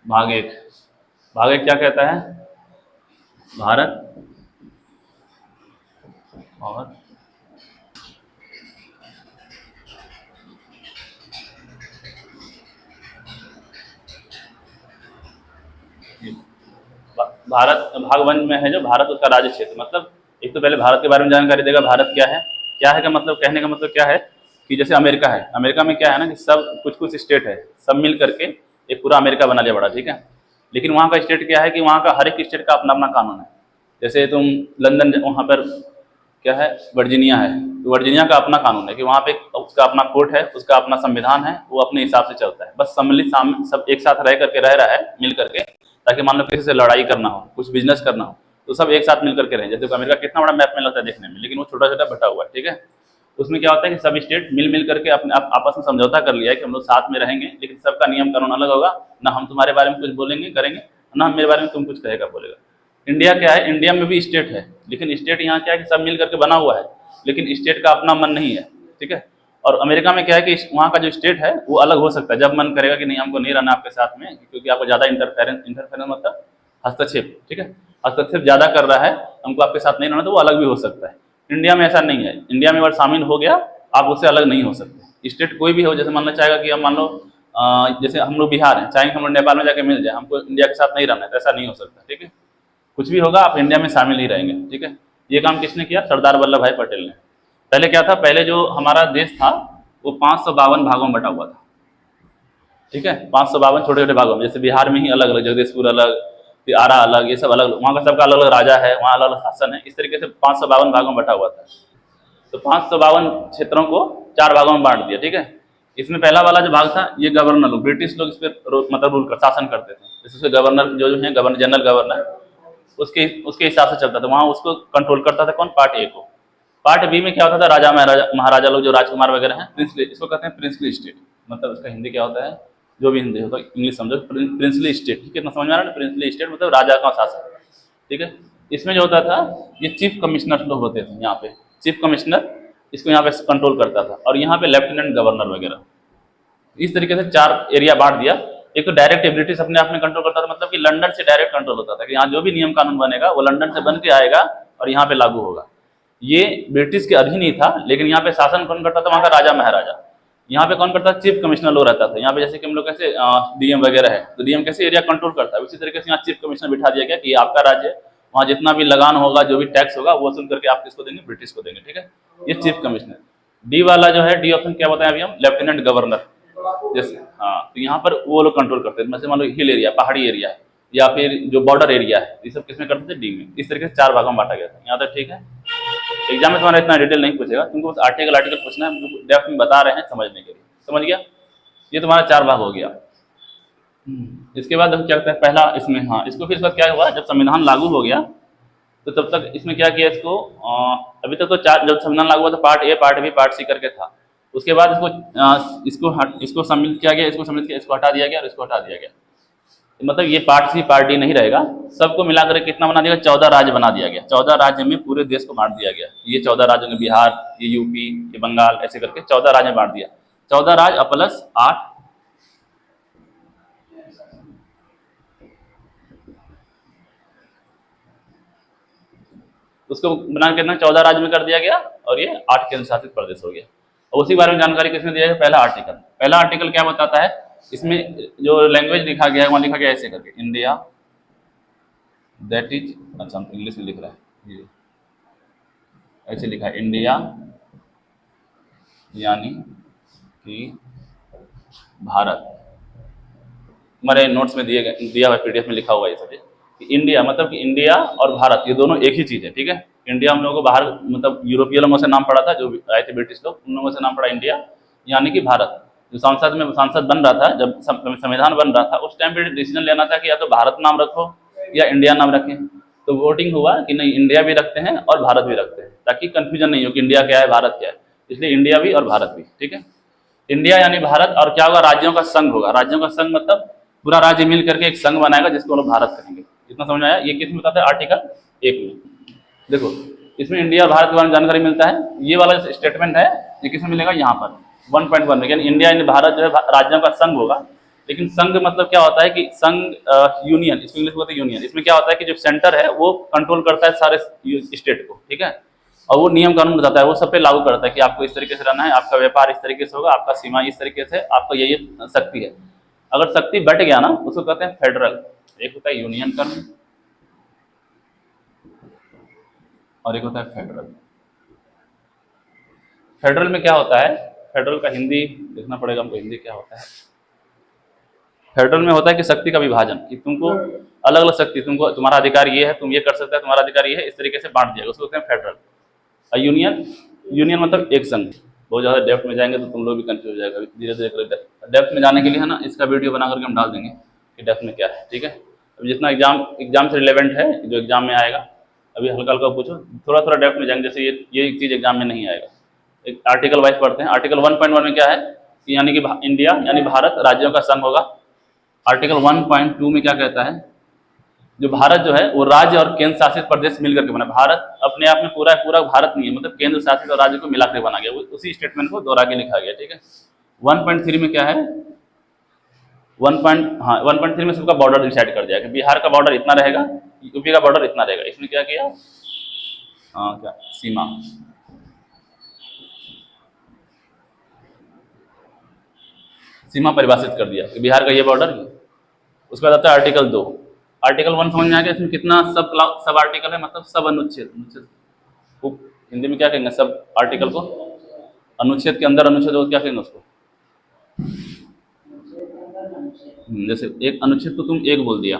भाग एक। भाग एक क्या कहता है? भारत और भारत भाग वन में है जो भारत उसका राज्य क्षेत्र, मतलब एक तो पहले भारत के बारे में जानकारी देगा, भारत क्या है का मतलब, कहने का मतलब क्या है कि जैसे अमेरिका है, अमेरिका में क्या है ना कि सब कुछ कुछ स्टेट है, सब मिल करके एक पूरा अमेरिका बना लिया बड़ा, ठीक है। लेकिन वहाँ का स्टेट क्या है कि वहाँ का हर एक स्टेट का अपना अपना कानून है। जैसे तुम लंदन, वहाँ पर क्या है, वर्जीनिया है, तो वर्जीनिया का अपना कानून है कि वहाँ पे उसका अपना कोर्ट है, उसका अपना संविधान है, वो अपने हिसाब से चलता है। बस सम्मिलित सब एक साथ रह करके रह रहा है मिल करके, ताकि मान लो किसी से लड़ाई करना हो, कुछ बिजनेस करना हो, तो सब एक साथ मिल करके रहें। जैसे अमेरिका कितना बड़ा मैप में लगता है देखने में, लेकिन वो छोटा छोटा बटा हुआ है, ठीक है। उसमें क्या होता है कि सब स्टेट मिल करके अपने आपस में समझौता कर लिया है कि हम लोग साथ में रहेंगे, लेकिन सबका नियम कानून अलग होगा। ना हम तुम्हारे बारे में कुछ बोलेंगे करेंगे, ना हम मेरे बारे में तुम कुछ कहेगा बोलेगा। इंडिया क्या है, इंडिया में भी स्टेट है, लेकिन स्टेट यहाँ क्या है कि सब मिल करके बना हुआ है, लेकिन स्टेट का अपना मन नहीं है, ठीक है। और अमेरिका में क्या है कि वहाँ का जो स्टेट है वो अलग हो सकता है, जब मन करेगा कि नहीं हमको नहीं रहना आपके साथ में, क्योंकि आपको ज़्यादा इंटरफेरेंस मतलब हस्तक्षेप, ठीक है, हस्तक्षेप ज़्यादा कर रहा है, हमको आपके साथ नहीं रहना, तो वो अलग भी हो सकता है। इंडिया में ऐसा नहीं है, इंडिया में अगर शामिल हो गया आप उससे अलग नहीं हो सकते। स्टेट कोई भी हो, जैसे मानना चाहेगा कि हम मान लो जैसे हम लोग बिहार हैं, चाहेंगे हम लोग नेपाल में जाके मिल जाए, हमको इंडिया के साथ नहीं रहना है, तो ऐसा नहीं हो सकता, ठीक है। कुछ भी होगा आप इंडिया में शामिल ही रहेंगे, ठीक है। ये काम किसने किया? सरदार वल्लभ भाई पटेल ने। पहले क्या था, पहले जो हमारा देश था वो 552 भागों में बटा हुआ था, ठीक है। 552 छोटे छोटे भागों में, जैसे बिहार में ही अलग अलग, जगदीशपुर अलग, फिर आरा अलग, ये सब अलग, वहाँ का सबका अलग अलग राजा है, वहाँ अलग अलग शासन है, इस तरीके से 552 भागों में बटा हुआ था। तो 552 क्षेत्रों को 4 भागों में बांट दिया, ठीक है। इसमें पहला वाला जो भाग था ये गवर्नर लोग, ब्रिटिश लोग इस पर मतलब रूल कर शासन करते थे। जैसे गवर्नर जो है, गवर्नर जनरल गवर्नर, उसके उसके हिसाब से चलता था, वहाँ उसको कंट्रोल करता था कौन? पार्ट ए को। पार्ट बी में क्या होता था, राजा महाराजा लोग, जो राजकुमार वगैरह हैं, प्रिंसली, इसको कहते हैं प्रिंसली स्टेट, मतलब इसका हिंदी क्या होता है, जो भी हिंदी होता है इंग्लिश समझो, प्रिंसली स्टेट, कितना समझ में आ रहा है? प्रिंसली स्टेट मतलब राजा का शासन, ठीक है। इसमें जो होता था, ये चीफ कमिश्नर लोग होते थे यहाँ पे, चीफ कमिश्नर इसको यहाँ पे कंट्रोल करता था, और यहाँ पे लेफ्टिनेंट गवर्नर वगैरह। इस तरीके से 4 एरिया बांट दिया। एक तो डायरेक्ट ब्रिटिश अपने आप में कंट्रोल करता था, मतलब कि लंदन से डायरेक्ट कंट्रोल होता था कि यहाँ जो भी नियम कानून बनेगा वो लंदन से बन के आएगा और यहाँ पे लागू होगा। ये ब्रिटिश के अधीन ही था, लेकिन यहाँ पे शासन कौन करता था? वहाँ का राजा महाराजा। यहाँ पे कौन करता था? चीफ कमिश्नर लोग रहता था। यहाँ पे जैसे कि हम लोग कैसे डीएम वगैरह है, तो डीएम कैसे एरिया कंट्रोल करता है, उसी तरीके से यहाँ चीफ कमिश्नर बिठा दिया गया कि आपका राज्य, वहाँ जितना भी लगान होगा, जो भी टैक्स होगा, वो वसूल करके आप किसको देंगे? ब्रिटिश को देंगे, ठीक है। ये चीफ कमिश्नर। डी वाला जो है, डी ऑप्शन क्या बताया अभी हम? Lieutenant governor. जैसे हाँ, तो यहाँ पर वो लोग कंट्रोल करते थे, जैसे मान लो हिल एरिया, पहाड़ी एरिया है, या फिर जो बॉर्डर एरिया है, ये सब किसमें करते थे? डी में। इस तरीके से 4 भागों में बांटा गया था। यहाँ तक ठीक है। एग्जाम में तुम्हारा इतना डिटेल नहीं पूछेगा, तुमको बस आर्टिकल आर्टिकल पूछना है, डेप्थ में बता रहे हैं समझने के लिए, समझ गया? ये तुम्हारा 4 भाग हो गया। इसके बाद हम क्या करते हैं, पहला इसमें, हाँ, इसको फिर इसका क्या हुआ, जब संविधान लागू हो गया तो तब तक इसमें क्या किया इसको, अभी तक तो 4, जब संविधान लागू हुआ तो part A, part B, part C करके था। उसके बाद इसको सम्मिलित किया गया, इसको सम्मिलित किया, इसको हटा दिया गया और इसको हटा दिया गया। मतलब ये पार्ट सी पार्ट डी नहीं रहेगा, सबको मिलाकर कितना बना दिया? 14 राज्य बना दिया गया। 14 राज्य में पूरे देश को बांट दिया गया। ये 14 राज्यों में बिहार, ये यूपी, ये बंगाल, ऐसे करके 14 राज्य में बांट दिया। 14 राज्य प्लस 8, उसको बना के कितना 14 राज्य में कर दिया गया, और ये 8 केंद्र शासित प्रदेश हो गया। और उसी बारे में जानकारी किसने दिया है? पहला आर्टिकल। पहला आर्टिकल क्या बताता है? इसमें जो लैंग्वेज लिखा गया है वहाँ लिखा गया ऐसे करके, इंडिया दैट इज, अच्छा हम इंग्लिश में लिख रहा है, ये ऐसे लिखा है, इंडिया यानी कि भारत। हमारे नोट्स में दिया हुआ पीडीएफ में लिखा हुआ है सब, कि इंडिया मतलब कि इंडिया और भारत ये दोनों एक ही चीज़ है, ठीक है। इंडिया हम लोगों को बाहर मतलब यूरोपीय लोगों से नाम पड़ा था, जो आए थे ब्रिटिश लोग, उन लोगों से नाम पड़ा इंडिया, यानी कि भारत। जो सांसद बन रहा था, जब संविधान बन रहा था, उस टाइम पे डिसीजन लेना था कि या तो भारत नाम रखो या इंडिया नाम रखें। तो वोटिंग हुआ कि नहीं, इंडिया भी रखते हैं और भारत भी रखते हैं, ताकि कंफ्यूजन नहीं हो कि इंडिया क्या है भारत क्या है, इसलिए इंडिया भी और भारत भी, ठीक है। इंडिया यानी भारत, और क्या होगा? राज्यों का संघ होगा। राज्यों का संघ मतलब पूरा राज्य मिल करके एक संघ बनाएगा, जिसको लोग भारत कहेंगे। इतना समझ में आया? ये किस में बताता है? आर्टिकल 1 में। देखो इसमें इंडिया और भारत के बारे में जानकारी मिलता है। ये वाला स्टेटमेंट है, ये किसमें मिलेगा? यहाँ पर 1.1 में, यानी इंडिया यानी भारत जो है राज्यों का संघ होगा। लेकिन संघ मतलब क्या होता है कि संघ यूनियन, इसको इंग्लिश में बोलते हैं यूनियन। इसमें क्या होता है कि जो सेंटर है वो कंट्रोल करता है सारे स्टेट को, ठीक है, और वो नियम कानून बताता है, वो सब पे लागू करता है कि आपको इस तरीके से रहना है, आपका व्यापार इस तरीके से होगा, आपका सीमा इस तरीके से, आपका ये शक्ति है। अगर शक्ति बट गया ना उसको कहते हैं फेडरल। एक होता है यूनियन कानून और एक होता है फेडरल। फेडरल में क्या होता है, फेडरल का हिंदी देखना पड़ेगा हमको, हिंदी क्या होता है। फेडरल में होता है कि शक्ति का विभाजन, कि तुमको अलग अलग शक्ति, तुमको तुम्हारा अधिकार ये है, तुम ये कर सकते हैं, तुम्हारा अधिकार ये है, इस तरीके से बांट दिया, उसको कहते हैं फेडरल। और यूनियन, यूनियन मतलब एक संघ। बहुत ज़्यादा डेप्थ में जाएंगे तो तुम लोग भी कंफ्यूज हो जाएगा, धीरे धीरे डेप्थ में जाने के लिए है ना, इसका वीडियो बना करके हम डाल देंगे कि डेप्थ में क्या है, ठीक है। अब जितना एग्जाम से रिलेवेंट है, जो एग्जाम में आएगा, अभी हल्का हल्का पूछो, थोड़ा थोड़ा डेप्थ में जाएंगे, जैसे ये एक चीज़ एग्जाम में नहीं आएगा। एक आर्टिकल वाइज पढ़ते हैं। आर्टिकल 1.1 में क्या है कि यानी कि इंडिया यानी भारत राज्यों का संघ होगा। आर्टिकल 1.2 में क्या कहता है, जो भारत जो है वो राज्य और केंद्र शासित प्रदेश मिलकर के बना। भारत अपने आप में पूरा पूरा भारत नहीं है, मतलब केंद्र शासित और राज्य को मिलाकर बना गया, उसी स्टेटमेंट को दोहरा के लिखा गया, ठीक है। 1.3 में क्या है, 1.3 में सबका बॉर्डर डिसाइड कर दिया कि बिहार का बॉर्डर इतना रहेगा, यूपी का बॉर्डर इतना रहेगा। इसमें क्या किया, क्या सीमा, सीमा परिभाषित कर दिया कि बिहार का ये बॉर्डर। उसके बाद आता है आर्टिकल 2। आर्टिकल 1 समझ में आ गया, इसमें कितना सब आर्टिकल है, मतलब सब अनुच्छेद। अनुच्छेद हिंदी में क्या कहेंगे, सब आर्टिकल को अनुच्छेद के अंदर अनुच्छेद हो, क्या कहेंगे उसको। जैसे एक अनुच्छेद तो तुम एक बोल दिया,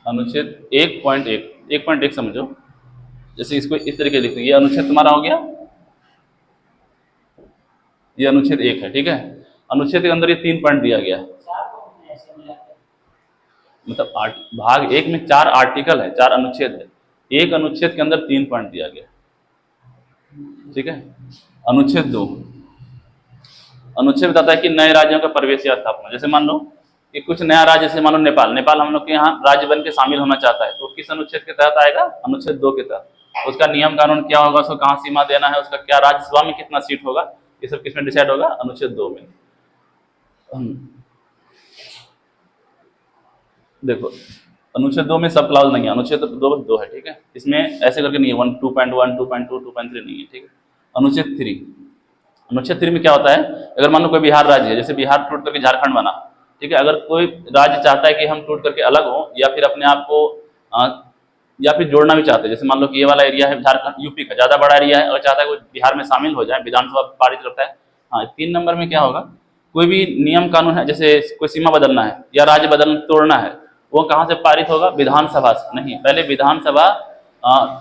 अनुच्छेद 1.1 समझो, जैसे इसको इस तरीके लिखते हैं, ये अनुच्छेद तुम्हारा हो गया, ये अनुच्छेद 1 है, ठीक है। अनुच्छेद के अंदर ये 3 पॉइंट दिया गया, मतलब भाग 1 में 4 आर्टिकल है, 4 अनुच्छेद है, एक अनुच्छेद के अंदर 3 पॉइंट दिया गया, ठीक है। अनुच्छेद 2, अनुच्छेद बताता है कि नए राज्यों का प्रवेश या स्थापना। जैसे मान लो कि कुछ नया राज्य, जैसे मान लो नेपाल हम लोग के यहाँ राज्य बन के शामिल होना चाहता है, तो किस अनुच्छेद के तहत आएगा, अनुच्छेद 2 के तहत। उसका नियम कानून क्या होगा, उसको कहाँ सीमा देना है, उसका क्या राज्यसभा में कितना सीट होगा, ये सब किसमें डिसाइड होगा, अनुच्छेद 2 में। देखो अनुच्छेद 2 में सब क्लाउज नहीं है, अनुच्छेद 2 है, ठीक है। इसमें ऐसे करके नहीं है, 2.1, 2.2, 2.3 नहीं है, ठीक है। अनुच्छेद 3 में क्या होता है, अगर मान लो कोई बिहार राज्य है, जैसे बिहार टूट करके झारखंड बना, ठीक है। अगर कोई राज्य चाहता है कि हम टूट करके अलग हो, या फिर अपने आप को या फिर जोड़ना भी चाहते हैं, जैसे मान लो कि ये वाला एरिया है झारखंड यूपी का ज़्यादा बड़ा एरिया है, अगर चाहता है वो बिहार में शामिल हो जाए, विधानसभा पारित करता है। हाँ, 3 नंबर में क्या होगा, कोई भी नियम कानून है, जैसे कोई सीमा बदलना है या राज्य तोड़ना है, वो कहाँ से पारित होगा, विधानसभा से। नहीं, पहले विधानसभा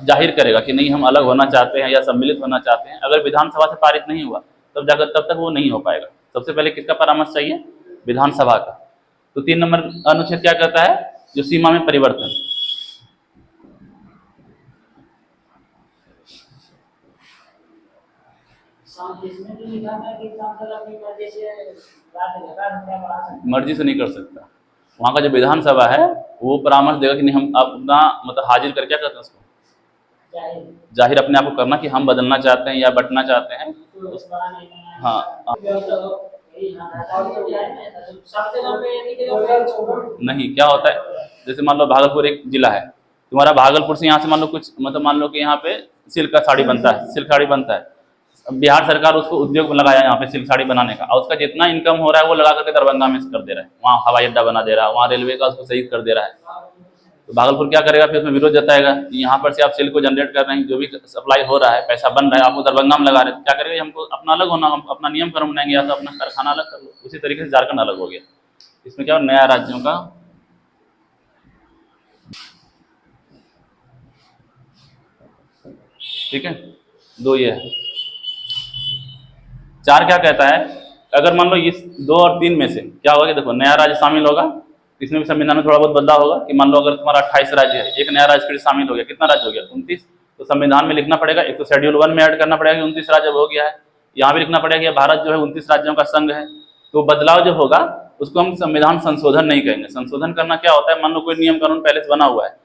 जाहिर करेगा कि नहीं हम अलग होना चाहते हैं या सम्मिलित होना चाहते हैं। अगर विधानसभा से पारित नहीं हुआ तब तक वो नहीं हो पाएगा। सबसे पहले किसका परामर्श चाहिए, विधानसभा का। तो 3 नंबर अनुच्छेद क्या कहता है, जो सीमा में परिवर्तन। मर्जी से नहीं कर सकता, वहाँ का जो विधानसभा है वो परामर्श देगा कि नहीं हम अपना मतलब हाजिर करके क्या कहते हैं उसको, जाहिर अपने आप को करना कि हम बदलना चाहते हैं या बंटना चाहते हैं। हाँ, नहीं, क्या होता है, जैसे मान लो भागलपुर एक जिला है तुम्हारा, भागलपुर से यहाँ से मान लो कुछ मतलब मान लो कि यहाँ पे सिल्क का साड़ी बनता है, सिल्क साड़ी बनता है। बिहार सरकार उसको उद्योग में लगाया यहाँ पे सिल्क साड़ी बनाने का, और उसका जितना इनकम हो रहा है वो लगा करके दरभंगा में कर दे रहा है, वहाँ हवाई अड्डा बना दे रहा है, वहाँ रेलवे का उसको सही कर दे रहा है। तो भागलपुर क्या करेगा, फिर उसमें विरोध जताएगा कि यहाँ पर से आप सिल्क को जनरेट कर रहे हैं, जो भी सप्लाई हो रहा है, पैसा बन रहा है, आपको दरभंगा में लगा रहे हैं। क्या करेगा, हमको अपना अलग होना, हम अपना नियम कानून बनाएंगे, या तो अपना कारखाना अलग कर लो। उसी तरीके से झारखंड अलग हो गया। इसमें क्या नया राज्यों का ठीक है, 2 ये है। 4 क्या कहता है, अगर मान लो इस 2 और 3 में से क्या होगा कि देखो नया राज्य शामिल होगा, इसमें भी संविधान में थोड़ा बहुत बदलाव होगा कि मान लो अगर तुम्हारा 28 राज्य है, एक नया राज्य फिर शामिल हो गया, कितना राज्य हो गया, 29। तो संविधान में लिखना पड़ेगा, एक तो शेड्यूल 1 में ऐड करना पड़ेगा कि 29 राज्य हो गया है, यहाँ भी लिखना पड़ेगा कि भारत जो है 29 राज्यों का संघ है। तो बदलाव जो होगा उसको हम संविधान संशोधन नहीं कहेंगे। संशोधन करना क्या होता है, मान लो कोई नियम कानून पहले से बना हुआ है,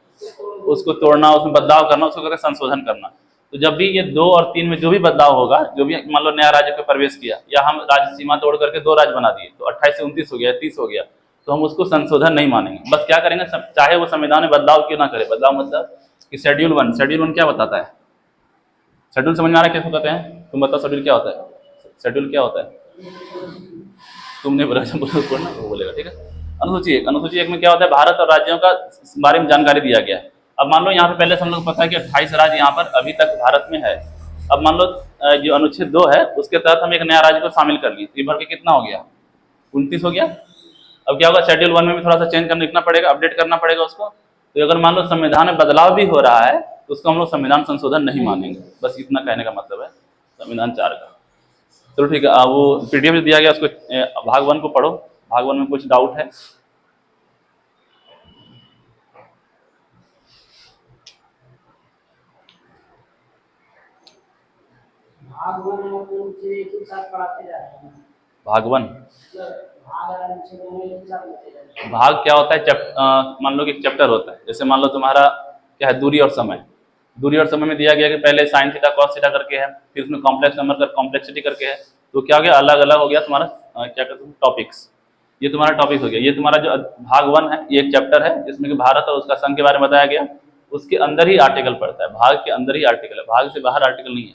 उसको तोड़ना, उसमें बदलाव करना, उसको कहते हैं संशोधन करना। तो जब भी ये 2 और 3 में जो भी बदलाव होगा, जो भी मान लो नया राज्य को प्रवेश किया या हम राज्य सीमा तोड़ करके 2 राज्य बना दिए, तो 28 से 29 हो गया, 30 हो गया, तो हम उसको संशोधन नहीं मानेंगे। बस क्या करेंगे, चाहे वो संविधान में बदलाव क्यों ना करे। बदलाव मतलब कि शेड्यूल 1 क्या बताता है? शेड्यूल समझ में आ रहा है किसको कहते हैं? तुम बताओ शेड्यूल क्या होता है? शेड्यूल क्या होता है? तुमने बोला ना, वो बोलेगा, ठीक है। अनुसूची 1 में क्या होता है? भारत और राज्यों का बारे में जानकारी दिया गया है। अब मान लो यहाँ पे पहले से हम लोग पता है कि 28 राज्य यहाँ पर अभी तक भारत में है। अब मान लो जो अनुच्छेद 2 है उसके तहत हम एक नया राज्य को शामिल कर लिए, तो ये भर के कितना हो गया? 29 हो गया। अब क्या होगा, शेड्यूल 1 में भी थोड़ा सा चेंज करना लिखना पड़ेगा, अपडेट करना पड़ेगा उसको। तो अगर मान लो संविधान में बदलाव भी हो रहा है तो उसको हम लोग संविधान संशोधन नहीं मानेंगे। बस इतना कहने का मतलब है संविधान 4 का। चलो ठीक है, वो पीडीएफ दिया गया उसको भाग 1 को पढ़ो। भाग 1 में कुछ डाउट है? भाग 1 एक ही साथ पढ़ाते जा रहे हैं। भाग 1 भाग क्या होता है? मान लो कि चैप्टर होता है। जैसे मान लो तुम्हारा क्या है, दूरी और समय। दूरी और समय में दिया गया कि पहले साइन थीटा कॉस थीटा करके है, फिर उसमें कॉम्प्लेक्स नंबर का कॉम्प्लेक्सिटी करके है। तो क्या हो गया, अलग अलग हो गया तुम्हारा क्या कहते हैं टॉपिक्स। ये तुम्हारा टॉपिक हो गया। ये तुम्हारा जो भाग 1 है ये एक चैप्टर है जिसमें कि भारत और उसका संघ के बारे में बताया गया। उसके अंदर ही आर्टिकल पड़ता है, भाग के अंदर ही आर्टिकल है, भाग से बाहर आर्टिकल नहीं है,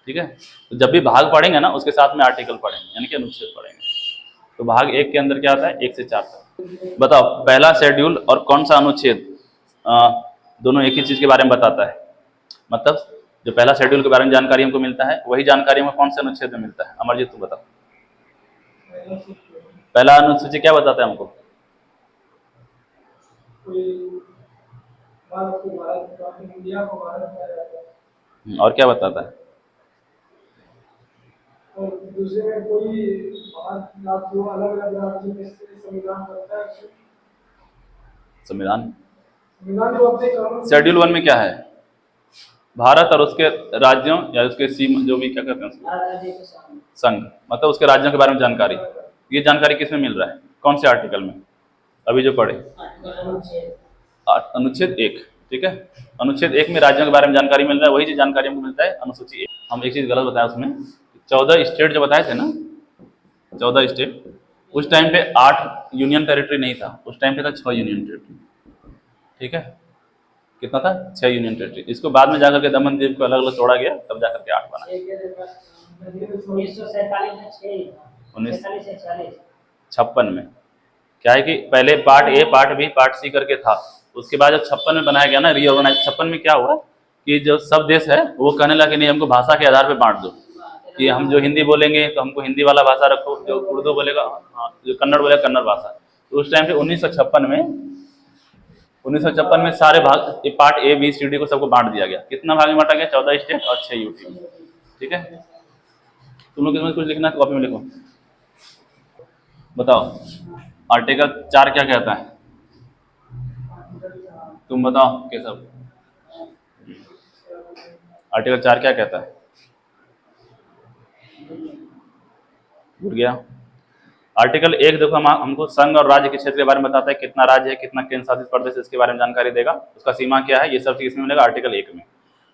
ठीक है। तो जब भी भाग पढ़ेंगे ना उसके साथ में आर्टिकल पढ़ेंगे, यानी कि अनुच्छेद पढ़ेंगे। तो भाग 1 के अंदर क्या आता है? 1 से 4 तक। बताओ पहला शेड्यूल और कौन सा अनुच्छेद दोनों एक ही चीज के बारे में बताता है? मतलब जो पहला शेड्यूल के बारे में जानकारी हमको मिलता है वही जानकारी हमें कौन से अनुच्छेद में मिलता है? अमरजीत तुम बताओ, पहला अनुसूची क्या बताता है हमको? और क्या बताता है? और दूसरे में कोई जो अलग अलग राज्य में संविधान बनता है। संविधान शेड्यूल 1 में क्या है? भारत और उसके राज्यों या उसके सीमा जो भी क्या कहते हैं संघ, मतलब उसके राज्यों के बारे में जानकारी। ये जानकारी किस में मिल रहा है? कौन से आर्टिकल में? अभी जो पढ़े अनुच्छेद 1, ठीक है। अनुच्छेद 1 में राज्यों के बारे में जानकारी मिल रहा है, वही जानकारी हमको मिलता है अनुसूची 1। हम एक चीज गलत बताया उसमें, 14 स्टेट जो बताए थे ना, 14 स्टेट, उस टाइम पे 8 यूनियन टेरिटरी नहीं था, उस टाइम पे था 6 यूनियन टेरिटरी, ठीक है। कितना था? 6 यूनियन टेरिटरी। इसको बाद में जाकर के दमन द्वीप को अलग अलग तोड़ा गया, तब जाकर के 8 बना। 1956 में क्या है कि पहले part A, part B, part C करके था। उसके बाद जब 56 में बनाया गया ना रीऑर्गेनाइज, 56 में क्या हुआ कि जो सब देश है वो कहने लगे नहीं हमको भाषा के आधार पर बांट दो, कि हम जो हिंदी बोलेंगे तो हमको हिंदी वाला भाषा रखो, जो उर्दू बोलेगा, हाँ, जो कन्नड़ बोलेगा कन्नड़ भाषा। तो उस टाइम पे 1956 में सारे भाग part A B C D को सबको बांट दिया गया। कितना भाग में बांटा गया? 14 स्टेट और 6 यूटी, ठीक है। तुम लोग इसमें कुछ लिखना है कॉपी में लिखो। बताओ आर्टिकल 4 क्या कहता है? तुम बताओ केशव, आर्टिकल 4 क्या कहता है? भूल गया? आर्टिकल 1 देखो हमको संघ और राज्य के क्षेत्र के बारे में बताता है, कितना राज्य है, कितना केंद्र शासित प्रदेश, इसके बारे में जानकारी देगा, उसका सीमा क्या है, ये सब चीज इसमें मिलेगा आर्टिकल 1 में।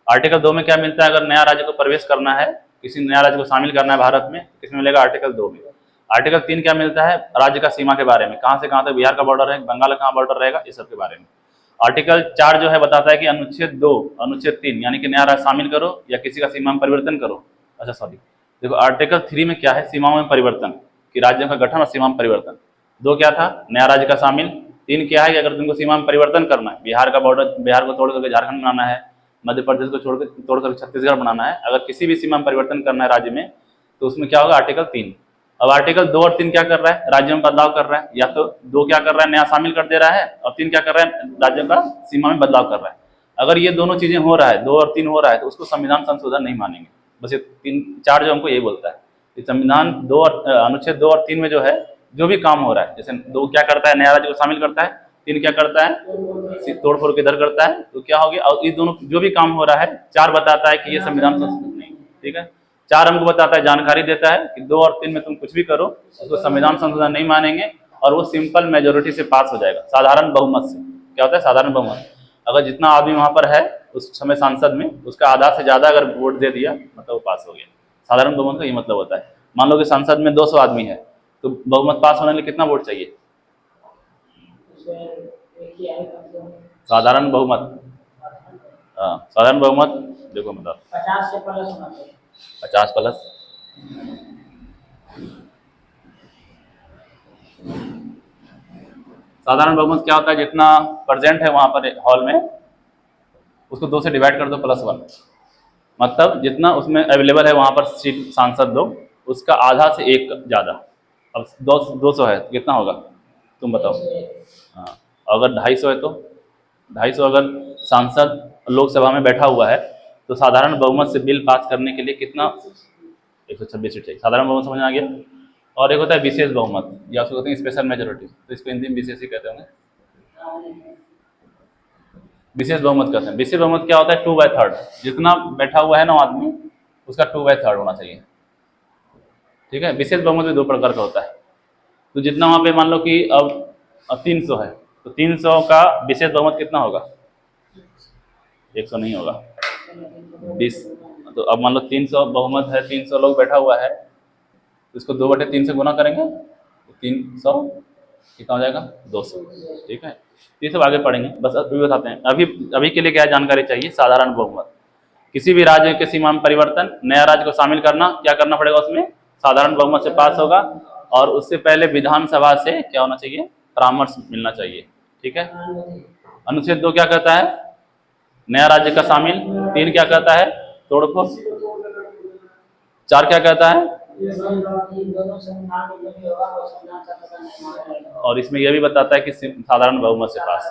आर्टिकल 2 में क्या मिलता है? अगर नया राज्य को प्रवेश करना है, किसी नया राज्य को शामिल करना है भारत में, किसमें मिलेगा? आर्टिकल 2 में। आर्टिकल 3 क्या मिलता है? राज्य का सीमा के बारे में, कहाँ से कहाँ तक बिहार का बॉर्डर है, बंगाल का कहाँ बॉर्डर रहेगा, इस सब के बारे में। आर्टिकल 4 जो है बताता है कि अनुच्छेद 2, अनुच्छेद 3 यानी कि नया राज्य शामिल करो या किसी का सीमा में परिवर्तन करो। अच्छा सॉरी, देखो आर्टिकल 3 में क्या है? सीमाओं में परिवर्तन, कि राज्यों का गठन और सीमा में परिवर्तन। 2 क्या था? नया राज्य का शामिल। 3 क्या है कि अगर तुमको सीमा में परिवर्तन करना है, बिहार का बॉर्डर, बिहार को तोड़ करके झारखंड बनाना है, मध्य प्रदेश को तोड़ कर छत्तीसगढ़ बनाना है, अगर किसी भी सीमा में परिवर्तन करना है राज्य में, तो उसमें क्या होगा? आर्टिकल 3। अब आर्टिकल 2 और 3 क्या कर रहा है? राज्यों में बदलाव कर रहा है। या तो 2 क्या कर रहा है? नया शामिल कर दे रहा है, और 3 क्या कर रहा है? राज्यों का सीमा में बदलाव कर रहा है। अगर ये दोनों चीजें हो रहा है, 2 और 3 हो रहा है, तो उसको संविधान संशोधन नहीं मानेंगे। बस ये 3-4 जो हमको ये बोलता है, संविधान 2 और अनुच्छेद 2 और 3 में जो है जो भी काम हो रहा है, जैसे 2 क्या करता है? नया राज्य को शामिल करता है, 3 क्या करता है? तोड़ फोड़ के इधर करता है, तो क्या हो गया? और ये दोनों जो भी काम हो रहा है, 4 बताता है कि ये संविधान संशोधन नहीं, ठीक है। 4 हमको बताता है, जानकारी देता है कि 2 और 3 में तुम कुछ भी करो, उसको संविधान संशोधन नहीं मानेंगे, और वो सिंपल मेजोरिटी से पास हो जाएगा, साधारण बहुमत से। क्या होता है? साधारण बहुमत। अगर जितना आदमी वहां पर है उस समय सांसद में उसका आधा से ज़्यादा अगर वोट दे दिया मतलब वो पास हो गया। साधारण बहुमत का ये मतलब होता है। मान लो कि संसद में 200 आदमी है तो बहुमत पास होने के लिए कितना वोट चाहिए? साधारण बहुमत, हाँ साधारण बहुमत देखो मतलब 50 से प्लस होना चाहिए। 50 प्लस, साधारण बहुमत क्या होता है? जितना प्रेजेंट है वहां पर हॉल में उसको 2 से डिवाइड कर दो +1, मतलब जितना उसमें अवेलेबल है वहां पर सीट सांसद लोग उसका आधा से 1 ज़्यादा। अब 200 है तो कितना होगा तुम बताओ? हाँ अगर 250 है तो 250 अगर सांसद लोकसभा में बैठा हुआ है तो साधारण बहुमत से बिल पास करने के लिए कितना? 126 सीट चाहिए। साधारण बहुमत समझ में आ गया। और एक होता है विशेष बहुमत, या उसको कहते हैं स्पेशल मेजोरिटी, तो इसको हिंदी में विशेष ही कहते होंगे। विशेष बहुमत कहते हैं। विशेष बहुमत क्या होता है? 2/3, जितना बैठा हुआ है ना आदमी उसका 2/3 होना चाहिए। ठीक है। विशेष बहुमत भी 2 प्रकार का होता है। तो जितना वहाँ पे मान लो कि अब 300 है तो 300 का विशेष बहुमत कितना होगा? 100 नहीं होगा, 20। तो अब मान लो 300 बहुमत है, 300 लोग बैठा हुआ है तो इसको 2/3 से गुना करेंगे तो 300 कितना हो जाएगा? 200। ठीक है। तो ये सब आगे पढ़ेंगे, बस अभी बताते हैं। अभी के लिए क्या जानकारी चाहिए? साधारण बहुमत, किसी भी राज्य के सीमा में परिवर्तन, नया राज्य को शामिल करना, क्या करना पड़ेगा उसमें? साधारण बहुमत से पास होगा। और उससे पहले विधानसभा से क्या होना चाहिए? परामर्श मिलना चाहिए। ठीक है। अनुच्छेद 2 क्या कहता है? नया राज्य का शामिल। 3 क्या कहता है? तोड़फोड़। 4 क्या कहता है? और इसमें यह भी बताता है कि साधारण बहुमत से पास।